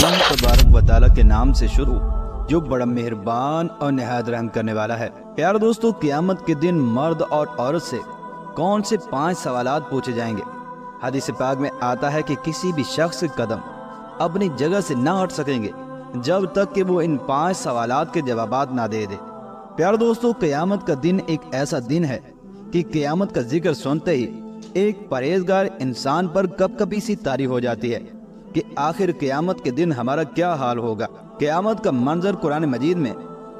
अल्लाह तबारक व तआला के नाम से शुरू जो बड़ा मेहरबान और निहायत रहम करने वाला है। प्यारे दोस्तों, क़यामत के दिन मर्द और औरत से कौन से 5 सवालात पूछे जाएंगे। हदीस पाक में आता है कि किसी भी शख्स के कदम अपनी जगह से ना हट सकेंगे जब तक कि वो इन 5 सवालात के जवाबात ना दे दे। प्यारे दोस्तों, क़यामत का दिन एक ऐसा दिन है कि क़यामत का जिक्र सुनते ही एक परहेजगार इंसान पर कपकपी सी तारी हो जाती है कि आखिर क़यामत के दिन हमारा क्या हाल होगा। क़यामत का मंजर कुरान मजीद में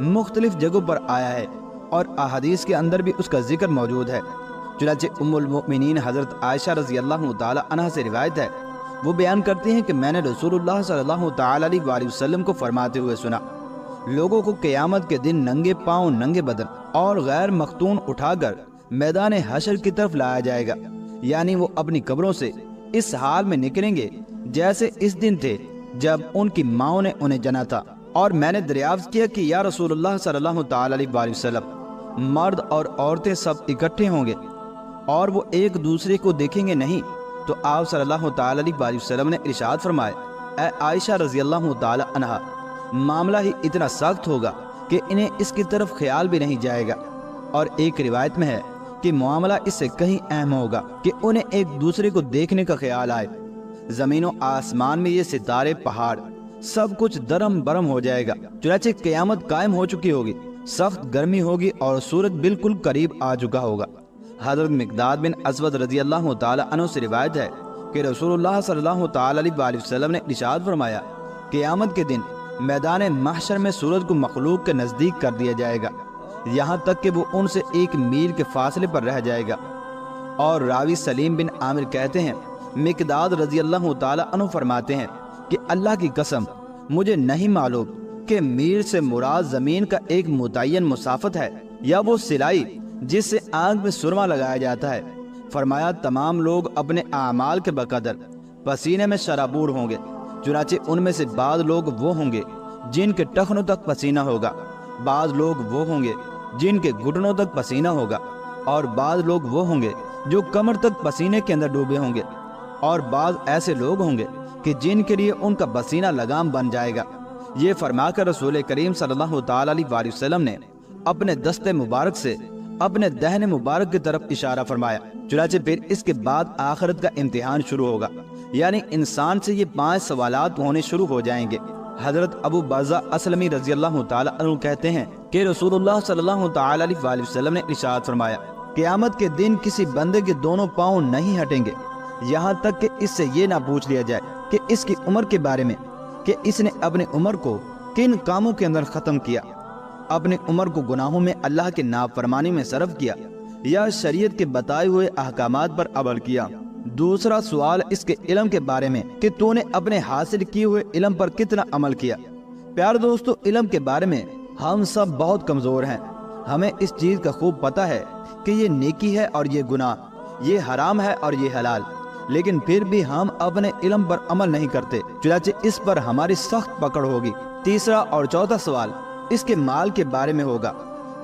मुख्तलिफ जगहों पर आया है और अहादीस के अंदर भी उसका जिक्र मौजूद है। चुनांचे उम्मुल मोमिनीन हज़रत आयशा रज़ी अल्लाह तआला अन्हा से रिवायत है, वो बयान करती हैं कि मैंने रसूलुल्लाह सल्लल्लाहु तआला अलैहि वसल्लम को फरमाते हुए सुना, लोगों को क़यामत के दिन नंगे पाँव, नंगे बदन और गैर मख्तून उठाकर मैदान हशर की तरफ लाया जाएगा, यानी वो अपनी कब्रों से इस हाल में निकलेंगे जैसे इस दिन थे जब उनकी माओ ने उन्हें जना था। और मैंने दरियाफ्त किया कि या रसूलुल्लाह सल्लल्लाहु तआला अलैहि वसल्लम, मर्द और औरतें सब इकट्ठे होंगे और वो एक दूसरे को देखेंगे नहीं। तो आप सल्लल्लाहु तआला अलैहि वसल्लम ने इरशाद फरमाया, ऐ आयशा रज़ी अल्लाह तआला अन्हा, मामला ही इतना सख्त होगा कि इन्हें इसकी तरफ ख्याल भी नहीं जाएगा। और एक रिवायत में है कि मामला इससे कहीं अहम होगा कि उन्हें एक दूसरे को देखने का ख्याल आए। जमीनों आसमान में ये सितारे, पहाड़ सब कुछ दरम बरम हो जाएगा। चुनांचे क़यामत कायम हो चुकी होगी, सख्त गर्मी होगी और सूरज बिल्कुल करीब आ चुका होगा। हज़रत मिक़दाद बिन अस्वद रज़ी अल्लाह तआला अन्हु से रिवायत है कि रसूलुल्लाह सल्लल्लाहु तआला अलैहि वसल्लम ने इरशाद फरमाया, क़यामत के दिन मैदान महशर में सूरज को मखलूक के नज़दीक कर दिया जाएगा, यहाँ तक कि वो उनसे 1 मील के फासले पर रह जाएगा। और रावी सलीम बिन आमिर कहते हैं, मिक़दाद रज़ी अल्लाह तआला अन्हु फरमाते हैं कि अल्लाह की कसम, मुझे नहीं मालूम कि मील से मुराद ज़मीन का एक मुतय्यन मुसाफत है या वो सिलाई जिससे आग में सुरमा लगाया जाता है। फरमाया, तमाम लोग अपने आमाल के बकदर पसीने में शराबूर होंगे। चुनांचे उनमें से बाद लोग वो होंगे जिनके टखनों तक पसीना होगा, बाद लोग वो होंगे जिनके घुटनों तक पसीना होगा, और बाद लोग वो होंगे जो कमर तक पसीने के अंदर डूबे होंगे, और बाद ऐसे लोग होंगे कि जिनके लिए उनका पसीना लगाम बन जाएगा। ये फरमाकर रसूल करीम सल्लल्लाहु तआला अलैहि वसल्लम ने अपने दस्ते मुबारक से अपने दहने मुबारक की तरफ इशारा फरमाया। चुनांचे फिर इसके बाद आखिरत का इम्तिहान शुरू होगा, यानी इंसान से ये 5 सवालात होने शुरू हो जाएंगे। हजरत अबू बर्ज़ा असलमी रज़ी अल्लाह तआला अन्हु कहते हैं कि रसूलुल्लाह सल्लल्लाहु तआला अलैहि वसल्लम ने इरशाद फरमाया, क़यामत के दिन किसी बंदे के दोनों पाँव नहीं हटेंगे यहाँ तक कि इससे ये ना पूछ लिया जाए कि इसकी उम्र के बारे में कि इसने अपनी उम्र को किन कामों के अंदर ख़त्म किया, अपनी उम्र को गुनाहों में, अल्लाह के नाफरमानी में सर्फ किया या शरीयत के बताए हुए अहकामात पर अमल किया। दूसरा सवाल इसके इल्म के बारे में कि तूने अपने हासिल किए हुए इल्म पर कितना अमल किया। प्यारे दोस्तों, इल्म के बारे में हम सब बहुत कमज़ोर हैं। हमें इस चीज़ का खूब पता है कि ये नेकी है और ये गुनाह, ये हराम है और ये हलाल, लेकिन फिर भी हम अपने इल्म पर अमल नहीं करते। चुनांचे इस पर हमारी सख्त पकड़ होगी। तीसरा और चौथा सवाल इसके माल के बारे में होगा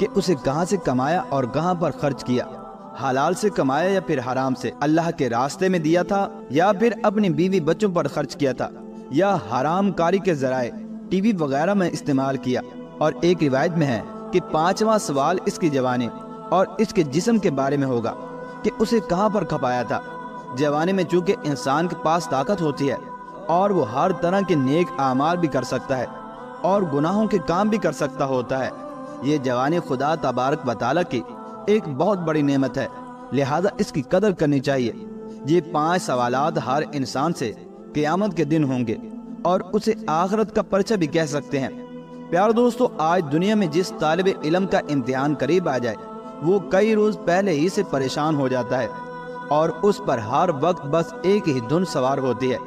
कि उसे कहाँ से कमाया और कहाँ पर खर्च किया, हलाल से कमाया या फिर हराम से, अल्लाह के रास्ते में दिया था या फिर अपनी बीवी बच्चों पर खर्च किया था या हराम कारी के जराए टीवी वगैरह में इस्तेमाल किया। और एक रिवायत में है कि 5वां सवाल इसकी जवानी और इसके जिस्म के बारे में होगा कि उसे कहाँ पर खपाया था। जवानी में चूँकि इंसान के पास ताकत होती है और वो हर तरह के नेक आमाल भी कर सकता है और गुनाहों के काम भी कर सकता होता है। ये जवानी खुदा तबारक व तआला की एक बहुत बड़ी नेमत है, लिहाजा इसकी कदर करनी चाहिए। ये 5 सवालात हर इंसान से क़यामत के दिन होंगे और उसे आखिरत का पर्चा भी कह सकते हैं। प्यारे दोस्तों, आज दुनिया में जिस तालिब इल्म का इम्तिहान करीब आ जाए वो कई रोज़ पहले ही से परेशान हो जाता है और उस पर हर वक्त बस एक ही धुन सवार होती है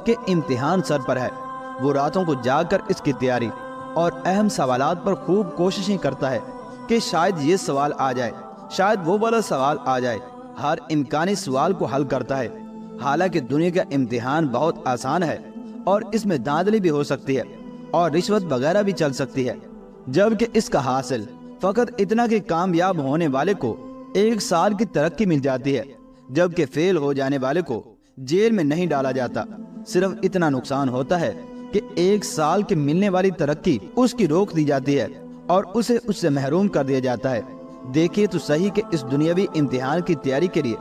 कि इम्तिहान सर पर है। वो रातों को जागकर इसकी तैयारी और अहम सवालात पर खूब कोशिशें करता है कि शायद ये सवाल आ जाए, शायद वो वाला सवाल आ जाए। हर इम्कानी सवाल को हल करता है। हालांकि दुनिया का इम्तिहान बहुत आसान है और इसमें धांधली भी हो सकती है और रिश्वत वगैरह भी चल सकती है, जबकि इसका हासिल फ़कत इतना कि कामयाब होने वाले को 1 साल की तरक्की मिल जाती है, जबकि फेल हो जाने वाले को जेल में नहीं डाला जाता। सिर्फ इतना नुकसान होता है کہ 1 سال کے ملنے والی ترقی اس کی روک دی جاتی ہے اور اسے اس سے محروم کر دیا جاتا ہے۔ دیکھیے تو صحیح کہ اس دنیاوی امتحان کی تیاری کے لیے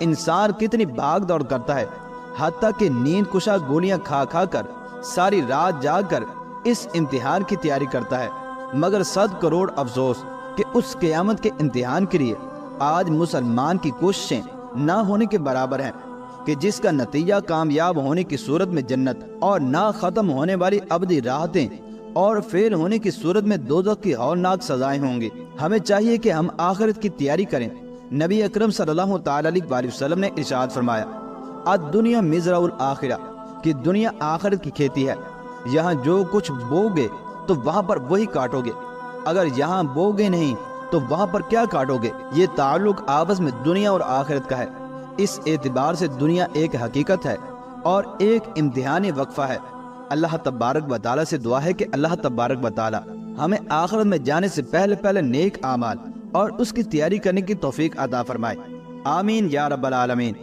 انسان کتنی بھاگ دوڑ کرتا ہے، حتیٰ کہ نیند کشا گولیاں کھا کھا کر ساری رات جاگ کر اس امتحان کی تیاری کرتا ہے۔ مگر 100 کروڑ افسوس کہ اس قیامت کے امتحان کے لیے آج مسلمان کی کوششیں نہ ہونے کے برابر ہیں، کہ جس کا نتیجہ کامیاب ہونے کی صورت میں جنت اور نہ ختم ہونے والی ابدی راحتیں اور فیل ہونے کی صورت میں دوزخ کی ہولناک سزائیں ہوں گی۔ ہمیں چاہیے کہ ہم آخرت کی تیاری کریں۔ نبی اکرم صلی اللہ تعالی علیہ وسلم نے ارشاد فرمایا، الدنیا مزرع الآخرہ، کہ دنیا آخرت کی کھیتی ہے، یہاں جو کچھ بوگے تو وہاں پر وہی کاٹو گے، اگر یہاں بوگے نہیں تو وہاں پر کیا کاٹو گے۔ یہ تعلق آپس میں دنیا اور آخرت کا ہے۔ اس اعتبار سے دنیا ایک حقیقت ہے اور ایک امتحانی وقفہ ہے۔ اللہ تبارک و تعالیٰ سے دعا ہے کہ اللہ تبارک و تعالیٰ ہمیں آخرت میں جانے سے پہلے نیک اعمال اور اس کی تیاری کرنے کی توفیق عطا فرمائے۔ آمین یا رب العالمین۔